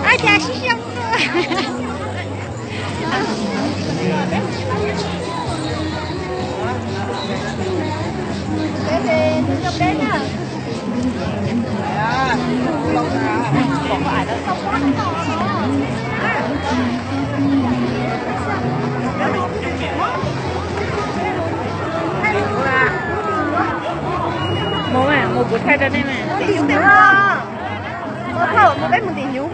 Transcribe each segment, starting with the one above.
Ai chà xí xông nữa. Để thì trong đến à. Còn phải đó không quá Mồm à, một bữa thay ra đây mà. nó điểm được không? Nó thở một cái một tỷ nhú.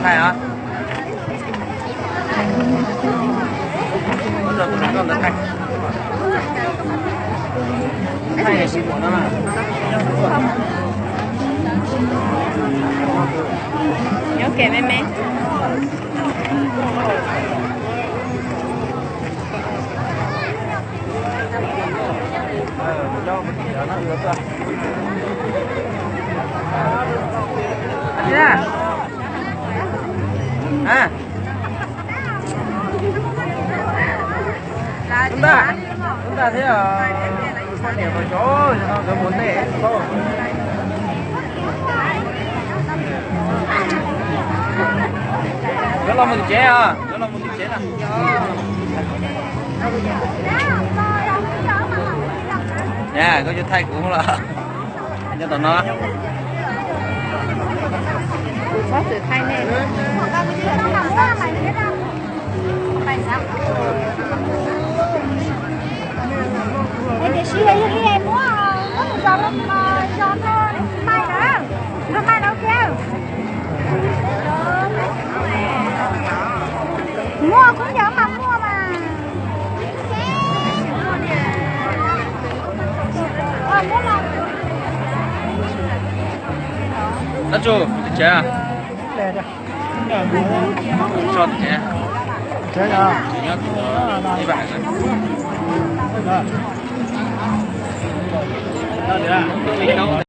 Thay hả? Bây giờ tôi còn là thay. Thay là gì của nó mà? Nhớ kể mẹ mẹ. Cho một tí đó nó ướt rồi. Thế à? À? Chúng ta thấy ở quan điểm ở chỗ nó muốn để không? Đó là một chế à? Đó là một chế nè. Nha, có cho thay cũng là cho tụi nó. Có sự thay nè. Để xí hay em muốn có một giờ lắm cho nó mai nữa. Nó mai đâu kêu. Mua cũng nhớ mà mua mà. Mua mà. Nó chú, một chế à? Cho chế. Chế à? Chỉ nhớ thì bạn rồi. Đó, được à?